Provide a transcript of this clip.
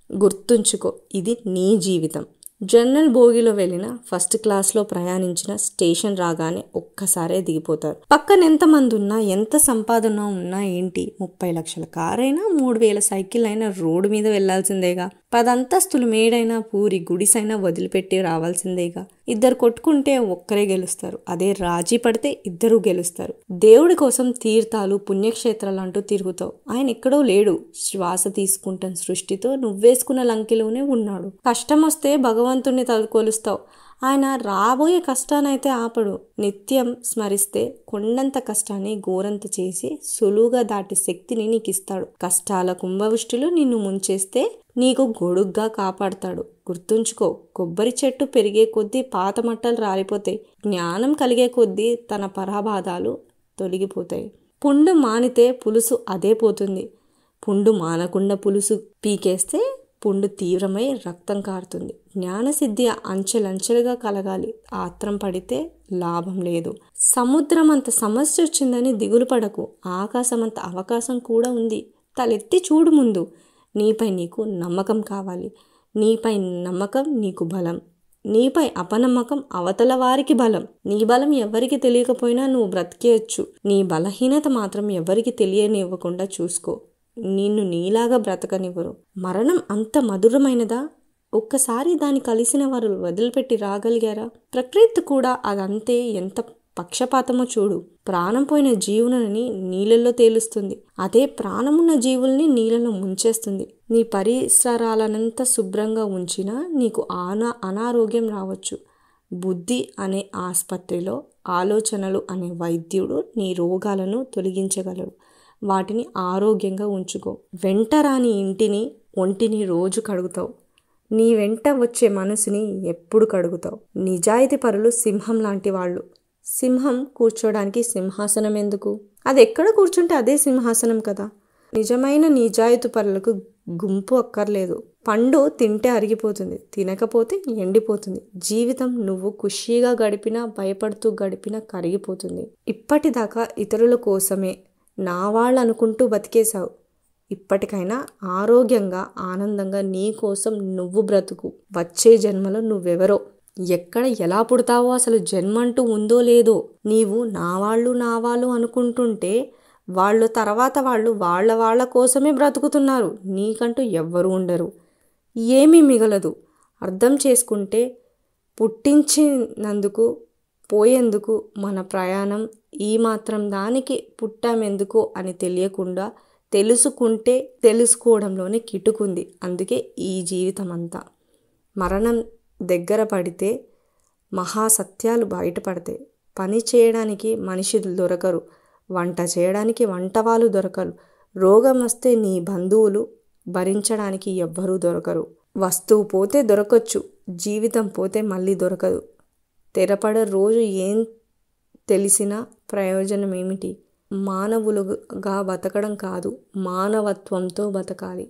గుర్తుంచుకో, ఇది నీ జీవితం. జనరల్ బోగిలో వెళ్ళిన, ఫస్ట్ క్లాస్లో ప్రయాణించిన, స్టేషన్ రాగానే ఒక్కసారే దిగిపోతారు. పక్కన ఎంతమంది ఉన్నా, ఎంత సంపాదన ఉన్నా ఏంటి, 30 లక్షల కారైనా 3000 సైకిల్ అయినా రోడ్డు మీద వెళ్లాల్సిందేగా. 10 అంతస్తులు మేడైనా పూరి గుడిసైనా వదిలిపెట్టి రావాల్సిందేగా. ఇద్దరు కొట్టుకుంటే ఒక్కరే గెలుస్తారు, అదే రాజీ పడితే ఇద్దరు గెలుస్తారు. దేవుడి కోసం తీర్థాలు పుణ్యక్షేత్రాలు అంటూ తిరుగుతావు, ఆయన ఎక్కడో లేడు. శ్వాస తీసుకుంటున్న సృష్టితో నువ్వేసుకున్న లంకిలోనే ఉన్నాడు. కష్టం వస్తే భగవంతుణ్ణి తలుకొలుస్తావు, ఆయన రాబోయే కష్టానైతే ఆపడు. నిత్యం స్మరిస్తే కొండంత కష్టాన్ని గోరంత చేసి సులువుగా దాటి శక్తిని నీకు ఇస్తాడు. కష్టాల కుంభవృష్టిలో నిన్ను ముంచేస్తే నీకు గొడుగ్గా కాపాడతాడు. గుర్తుంచుకో, కొబ్బరి చెట్టు పెరిగే కొద్దీ పాత మట్టలు రాలిపోతాయి, జ్ఞానం కలిగే కొద్దీ తన పరాబాధాలు తొలగిపోతాయి. పుండు మానితే పులుసు అదే పోతుంది, పుండు మానకుండా పులుసు పీకేస్తే పుండు తీవ్రమై రక్తం కారుతుంది. జ్ఞానసిద్ధి అంచెలంచెలుగా కలగాలి, ఆత్రం పడితే లాభం లేదు. సముద్రం అంత సమస్య వచ్చిందని దిగులు పడకు, ఆకాశం అంత అవకాశం కూడా ఉంది. తలెత్తి చూడు ముందు. నీపై నీకు నమ్మకం కావాలి, నీపై నమ్మకం నీకు బలం, నీపై అపనమ్మకం అవతల వారికి బలం. నీ బలం ఎవరికి తెలియకపోయినా నువ్వు బ్రతికేయచ్చు, నీ బలహీనత మాత్రం ఎవరికి తెలియనివ్వకుండా చూసుకో. నిన్ను నీలాగా బ్రతకనివ్వరు. మరణం అంత మధురమైనదా? ఒక్కసారి దాన్ని కలిసిన వారు వదిలిపెట్టి రాగలిగారా? ప్రకృతి కూడా అదంతే, ఎంత పక్షపాతమో చూడు. ప్రాణం పోయిన జీవులని నీళ్ళల్లో తేలుస్తుంది, అదే ప్రాణమున్న జీవుల్ని నీళ్ళలో ముంచేస్తుంది. నీ పరిసరాలనంతా శుభ్రంగా ఉంచినా నీకు అనారోగ్యం రావచ్చు. బుద్ధి అనే ఆసుపత్రిలో ఆలోచనలు అనే వైద్యుడు నీ రోగాలను తొలగించగలడు. వాటిని ఆరోగ్యంగా ఉంచుకో. వెంట రాని ఇంటిని ఒంటిని రోజు కడుగుతావు, నీ వెంట వచ్చే మనసుని ఎప్పుడు కడుగుతావు. నిజాయితీ పరులు సింహం లాంటి వాళ్ళు. సింహం కూర్చోడానికి సింహాసనం ఎందుకు? అది ఎక్కడ కూర్చుంటే అదే సింహాసనం కదా. నిజమైన నిజాయితీ పరులకు గుంపు అక్కర్లేదు. పండు తింటే అరిగిపోతుంది, తినకపోతే ఎండిపోతుంది. జీవితం నువ్వు ఖుషీగా గడిపినా భయపడుతూ గడిపినా కరిగిపోతుంది. ఇప్పటిదాకా ఇతరుల కోసమే నా వాళ్ళు అనుకుంటూ బతికేశావు. ఇప్పటికైనా ఆరోగ్యంగా ఆనందంగా నీ కోసం నువ్వు బ్రతుకు. వచ్చే జన్మలో నువ్వెవరో, ఎక్కడ ఎలా పుడతావో, అసలు జన్మంటూ ఉందో లేదో. నీవు నా వాళ్ళు అనుకుంటుంటే వాళ్ళు తర్వాత వాళ్ళు వాళ్ళ కోసమే బ్రతుకుతున్నారు. నీకంటూ ఎవ్వరూ ఉండరు, ఏమీ మిగలదు. అర్థం చేసుకుంటే పుట్టించినందుకు పోయేందుకు మన ప్రయాణం ఈ మాత్రం దానికి పుట్టామెందుకో అని తెలియకుండా తెలుసుకుంటే తెలుసుకోవడంలోనే కిటుకుంది. అందుకే ఈ జీవితం అంతా. మరణం దగ్గర పడితే మహాసత్యాలు బయటపడతాయి. పని చేయడానికి మనుషులు దొరకరు, వంట చేయడానికి వంటవాళ్ళు దొరకరు. రోగం వస్తే నీ బంధువులు భరించడానికి ఎవ్వరూ దొరకరు. వస్తువు పోతే దొరకచ్చు, జీవితం పోతే మళ్ళీ దొరకదు. తెరపడే రోజు ఏం తెలిసినా ప్రయోజనం ఏమిటి? మానవులుగా బతకడం కాదు, మానవత్వంతో బతకాలి.